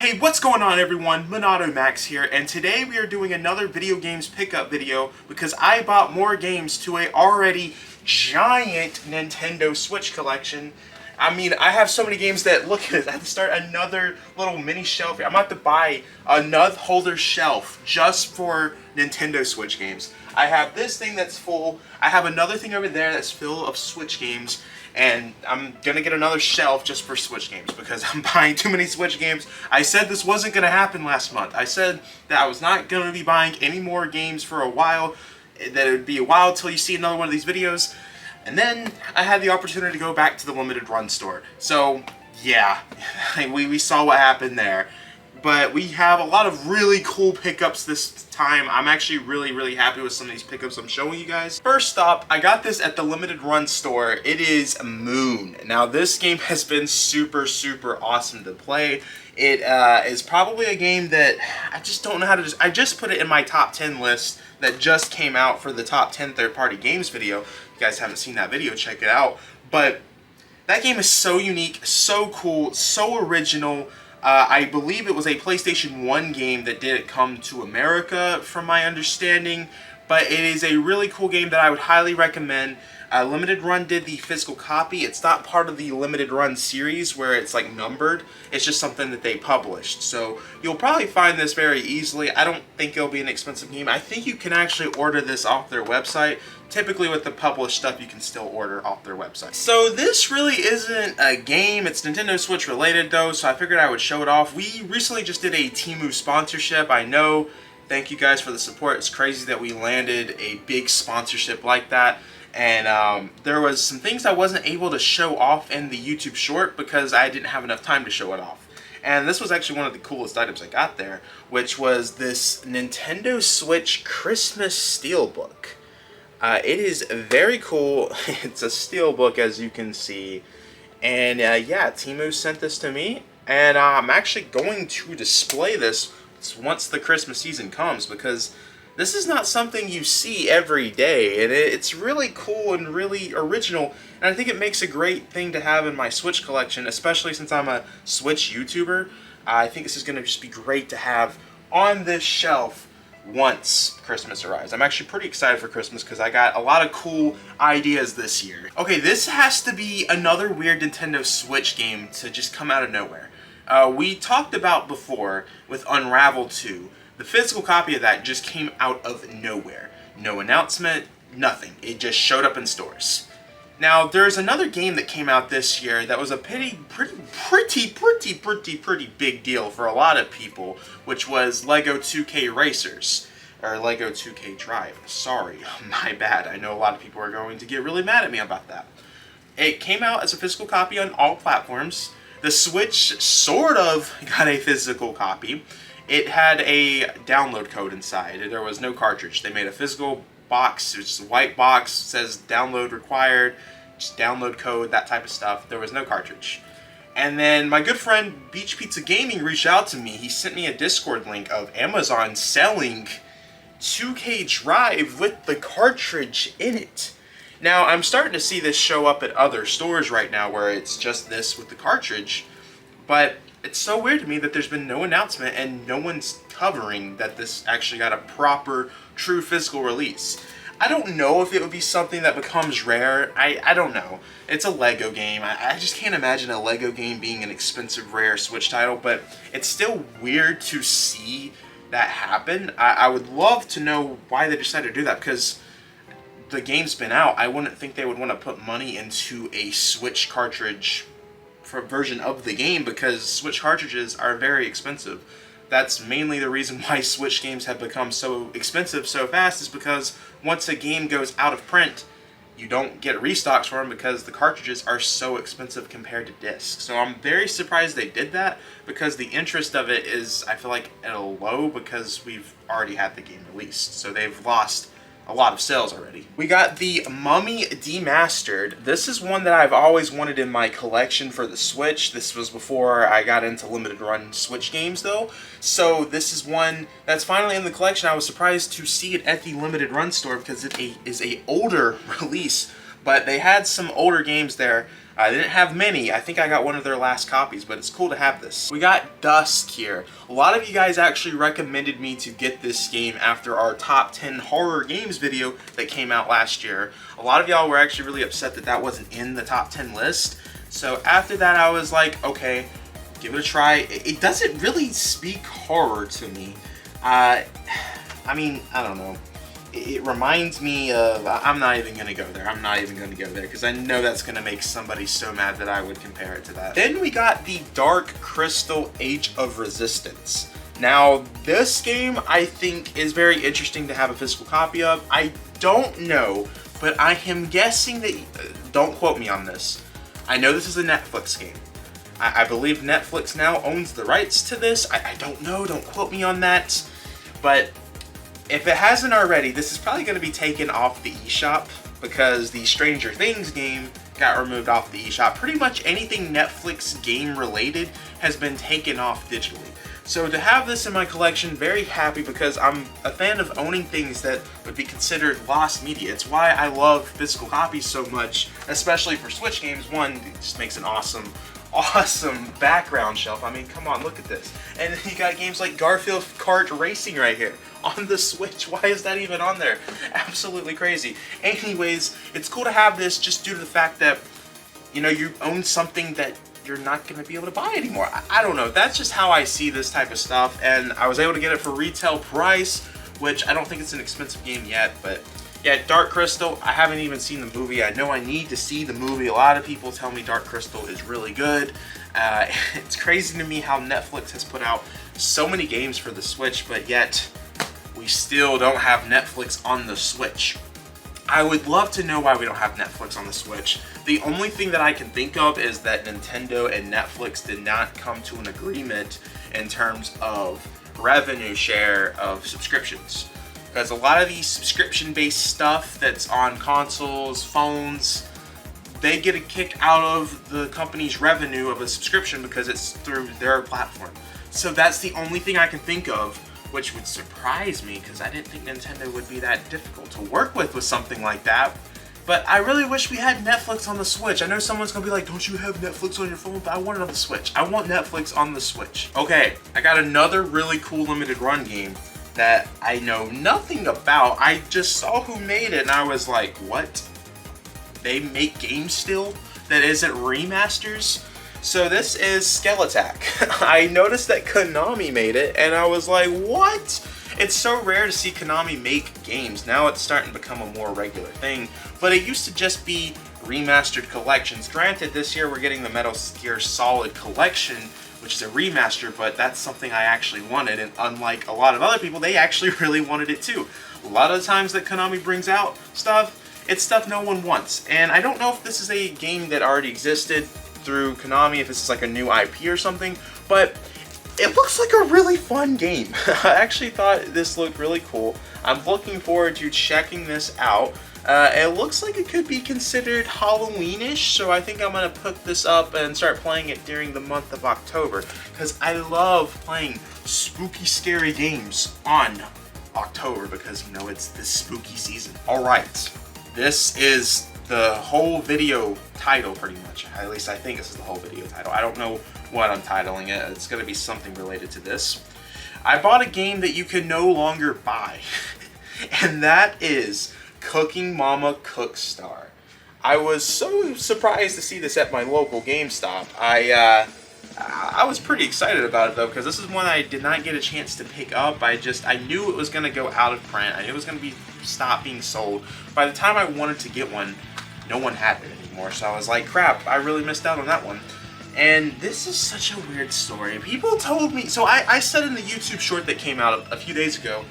Hey, what's going on everyone? MONADO Max here, and today we are doing another video games pickup video because I bought more games to a already giant Nintendo Switch collection. I mean, I have so many games that, look at this, I have to start another little mini shelf here. I'm about to buy another holder shelf just for Nintendo Switch games. I have this thing that's full, I have another thing over there that's full of Switch games, and I'm gonna get another shelf just for Switch games because I'm buying too many Switch games. I said this wasn't gonna happen last month. I said that I was not gonna be buying any more games for a while, that it would be a while till you see another one of these videos. And then I had the opportunity to go back to the limited run store. So yeah, we saw what happened there. But we have a lot of really cool pickups this time. I'm actually really happy with some of these pickups I'm showing you guys. First up, I got this at the limited run store. It is Moon. Now this game has been super awesome to play. It is probably a game that I just don't know how to I just put it in my top 10 list that just came out for the top 10 third-party games video. If you guys haven't seen that video, check it out. But that game is so unique, so cool, so original. I believe it was a PlayStation 1 game that didn't come to America, from my understanding, but it is a really cool game that I would highly recommend. Limited Run did the physical copy. It's not part of the Limited Run series where it's like numbered. It's just something that they published. So you'll probably find this very easily. I don't think it'll be an expensive game. I think you can actually order this off their website. Typically with the published stuff you can still order off their website. So this really isn't a game. It's Nintendo Switch related though, so I figured I would show it off. We recently just did a Temu sponsorship. I know. Thank you guys for the support. It's crazy that we landed a big sponsorship like that. And there was some things I wasn't able to show off in the YouTube short because I didn't have enough time to show it off. And this was actually one of the coolest items I got there, which was this Nintendo Switch Christmas Steelbook. It is very cool. It's a steelbook, as you can see. And yeah, Temu sent this to me. And I'm actually going to display this once the Christmas season comes, because this is not something you see every day, and it's really cool and really original, and I think it makes a great thing to have in my Switch collection, especially since I'm a Switch YouTuber. I think this is going to just be great to have on this shelf once Christmas arrives. I'm actually pretty excited for Christmas because I got a lot of cool ideas this year. Okay, this has to be another weird Nintendo Switch game to just come out of nowhere. We talked about before with Unravel 2. The physical copy of that just came out of nowhere. No announcement, nothing. It just showed up in stores. Now, there's another game that came out this year that was a pretty big deal for a lot of people, which was LEGO 2K Racers, or LEGO 2K Drive. Sorry, my bad. I know a lot of people are going to get really mad at me about that. It came out as a physical copy on all platforms. The Switch sort of got a physical copy. It had a download code inside. There was no cartridge. They made a physical box. It's a white box, says download required, just download code, that type of stuff. There was no cartridge. And then my good friend Beach Pizza Gaming reached out to me. He sent me a Discord link of Amazon selling 2K Drive with the cartridge in it. Now, I'm starting to see this show up at other stores right now where it's just this with the cartridge, but it's so weird to me that there's been no announcement and no one's covering that this actually got a proper, true physical release. I don't know if it would be something that becomes rare. I don't know. It's a LEGO game. I just can't imagine a LEGO game being an expensive, rare Switch title, but it's still weird to see that happen. I would love to know why they decided to do that, because the game's been out. I wouldn't think they would want to put money into a Switch cartridge for a version of the game, because Switch cartridges are very expensive. That's mainly the reason why Switch games have become so expensive so fast, is because once a game goes out of print, you don't get restocks for them because the cartridges are so expensive compared to discs. So I'm very surprised they did that, because the interest of it is, I feel like, at a low because we've already had the game released. So they've lost a lot of sales already. We got the Mummy Demastered. This is one that I've always wanted in my collection for the Switch. This was before I got into limited run Switch games though. So this is one that's finally in the collection. I was surprised to see it at the limited run store because it is a older release, But they had some older games there. I didn't have many. I think I got one of their last copies, but it's cool to have this. We got Dusk here. A lot of you guys actually recommended me to get this game after our top 10 horror games video that came out last year. A lot of y'all were actually really upset that that wasn't in the top 10 list. So after that, I was like, okay, give it a try. It doesn't really speak horror to me. I mean, I don't know. It reminds me of, I'm not even going to go there. I'm not even going to go there because I know that's going to make somebody so mad that I would compare it to that. Then we got the Dark Crystal Age of Resistance. Now, this game I think is very interesting to have a physical copy of. I don't know, but I am guessing that, don't quote me on this. I know this is a Netflix game. I believe Netflix now owns the rights to this. I don't know, don't quote me on that. But if it hasn't already, this is probably going to be taken off the eShop because the Stranger Things game got removed off the eShop. Pretty much anything Netflix game related has been taken off digitally. So to have this in my collection, very happy because I'm a fan of owning things that would be considered lost media. It's why I love physical copies so much, especially for Switch games. One, it just makes an awesome background shelf. I mean, come on, look at this. And then you got games like Garfield Kart Racing right here on the Switch. Why is that even on there? Absolutely crazy. Anyways, it's cool to have this just due to the fact that, you know, you own something that you're not going to be able to buy anymore. I don't know. That's just how I see this type of stuff. And I was able to get it for retail price, which I don't think it's an expensive game yet, but yeah, Dark Crystal, I haven't even seen the movie. I know I need to see the movie. A lot of people tell me Dark Crystal is really good. It's crazy to me how Netflix has put out so many games for the Switch, but yet we still don't have Netflix on the Switch. I would love to know why we don't have Netflix on the Switch. The only thing that I can think of is that Nintendo and Netflix did not come to an agreement in terms of revenue share of subscriptions. Because a lot of these subscription-based stuff that's on consoles, phones, they get a kick out of the company's revenue of a subscription because it's through their platform. So that's the only thing I can think of, which would surprise me because I didn't think Nintendo would be that difficult to work with something like that. But I really wish we had Netflix on the Switch. I know someone's gonna be like, don't you have Netflix on your phone? But I want it on the Switch. I want Netflix on the Switch. Okay, I got another really cool limited run game that I know nothing about. I just saw who made it and I was like, what? They make games still that isn't remasters? So this is Skeletac. I noticed that Konami made it and I was like, what? It's so rare to see Konami make games. Now it's starting to become a more regular thing, but it used to just be remastered collections. Granted, this year we're getting the Metal Gear Solid Collection, which is a remaster, but that's something I actually wanted, and unlike a lot of other people, they actually really wanted it too. A lot of the times that Konami brings out stuff, it's stuff no one wants, and I don't know if this is a game that already existed through Konami, if this is like a new IP or something, but it looks like a really fun game. I actually thought this looked really cool. I'm looking forward to checking this out. It looks like it could be considered Halloweenish, so I think I'm going to put this up and start playing it during the month of October, because I love playing spooky, scary games on October, because, you know, it's this spooky season. Alright, this is the whole video title, pretty much. At least I think this is the whole video title. I don't know what I'm titling it. It's going to be something related to this. I bought a game that you can no longer buy, and that is Cooking Mama Cookstar. I was so surprised to see this at my local GameStop. I was pretty excited about it though, because this is one I did not get a chance to pick up. I knew it was going to go out of print. I knew it was going to be stop being sold. By the time I wanted to get one, no one had it anymore. So I was like, crap, I really missed out on that one. And this is such a weird story. People told me, so I said in the YouTube short that came out a few days ago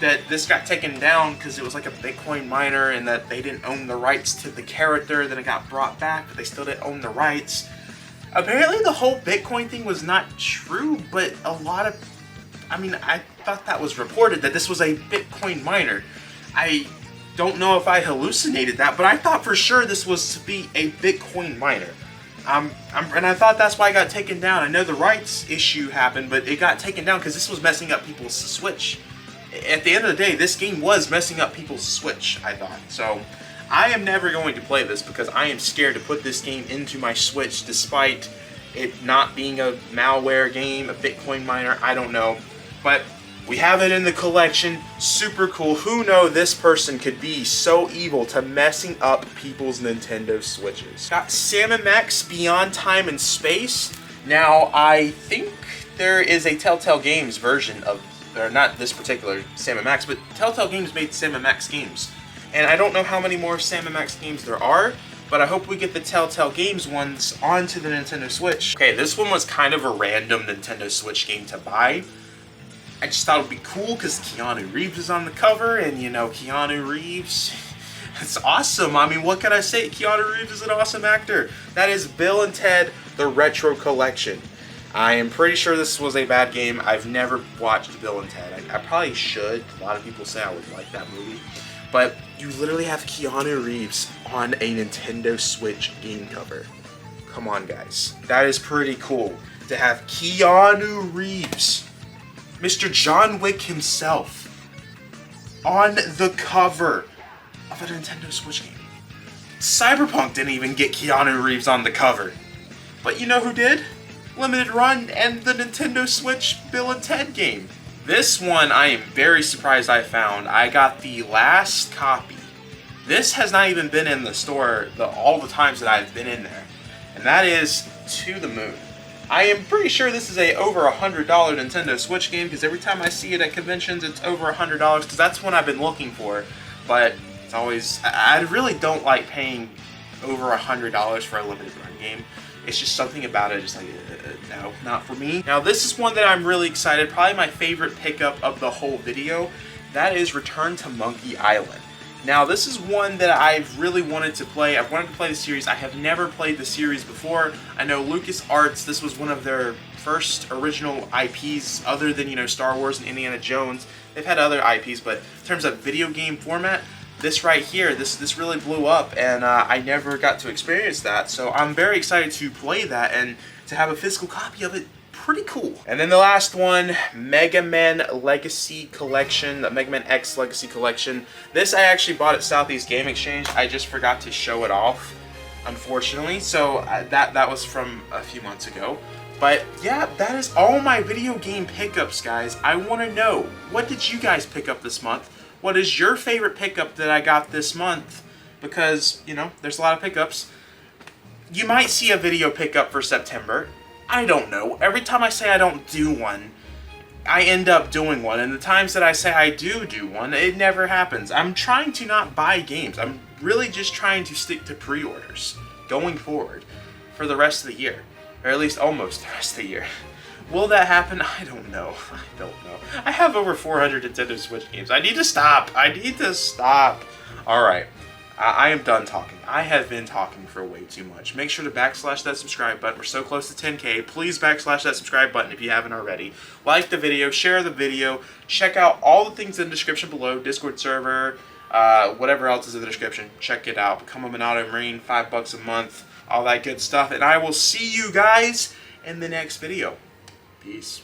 that this got taken down because it was like a Bitcoin miner and that they didn't own the rights to the character. Then it got brought back, but they still didn't own the rights. Apparently the whole Bitcoin thing was not true, but a lot of, I thought that was reported that this was a Bitcoin miner. I don't know if I hallucinated that, but I thought for sure this was to be a Bitcoin miner. And I thought that's why it got taken down. I know the rights issue happened, but it got taken down because this was messing up people's Switch. At the end of the day, this game was messing up people's Switch, I thought. So I am never going to play this because I am scared to put this game into my Switch despite it not being a malware game, a Bitcoin miner, I don't know. But we have it in the collection, super cool. Who knew this person could be so evil to messing up people's Nintendo Switches. Got Sam & Max Beyond Time and Space. Now, I think there is a Telltale Games version of, or not this particular Sam & Max, but Telltale Games made Sam & Max games. And I don't know how many more Sam & Max games there are, but I hope we get the Telltale Games ones onto the Nintendo Switch. Okay, this one was kind of a random Nintendo Switch game to buy. I just thought it would be cool because Keanu Reeves is on the cover, and you know, Keanu Reeves, it's awesome. I mean, what can I say? Keanu Reeves is an awesome actor. That is Bill and Ted, the Retro Collection. I am pretty sure this was a bad game. I've never watched Bill and Ted. I probably should. A lot of people say I would like that movie. But you literally have Keanu Reeves on a Nintendo Switch game cover. Come on, guys. That is pretty cool to have Keanu Reeves, Mr. John Wick himself, on the cover of a Nintendo Switch game. Cyberpunk didn't even get Keanu Reeves on the cover. But you know who did? Limited Run and the Nintendo Switch Bill and Ted game. This one I am very surprised I found. I got the last copy. This has not even been in the store all the times that I've been in there. And that is To the Moon. I am pretty sure this is a over $100 Nintendo Switch game because every time I see it at conventions it's over $100 because that's what I've been looking for. But it's always, I really don't like paying over $100 for a limited run game. It's just something about it, just like, no, not for me. Now this is one that I'm really excited, probably my favorite pickup of the whole video. That is Return to Monkey Island. Now this is one that I've really wanted to play. I've wanted to play the series. I have never played the series before. I know LucasArts, this was one of their first original IPs other than, you know, Star Wars and Indiana Jones. They've had other IPs, but in terms of video game format, this right here, this really blew up, and I never got to experience that. So I'm very excited to play that and to have a physical copy of it. Pretty cool. And then the last one, Mega Man Legacy Collection, the Mega Man X Legacy Collection. This I actually bought at Southeast Game Exchange. I just forgot to show it off, unfortunately. So that was from a few months ago. But yeah, that is all my video game pickups, guys. I want to know, what did you guys pick up this month? What is your favorite pickup that I got this month? Because, you know, there's a lot of pickups. You might see a video pickup for September. I don't know. Every time I say I don't do one, I end up doing one. And the times that I say I do one, it never happens. I'm trying to not buy games. I'm really just trying to stick to pre-orders going forward for the rest of the year. Or at least almost the rest of the year. Will that happen? I don't know. I don't know. I have over 400 Nintendo Switch games. I need to stop. I need to stop. Alright. I am done talking. I have been talking for way too much. Make sure to backslash that subscribe button. We're so close to 10K. Please backslash that subscribe button if you haven't already. Like the video. Share the video. Check out all the things in the description below. Discord server. Whatever else is in the description. Check it out. Become a MONADO Marine. $5 a month. All that good stuff. And I will see you guys in the next video. Peace.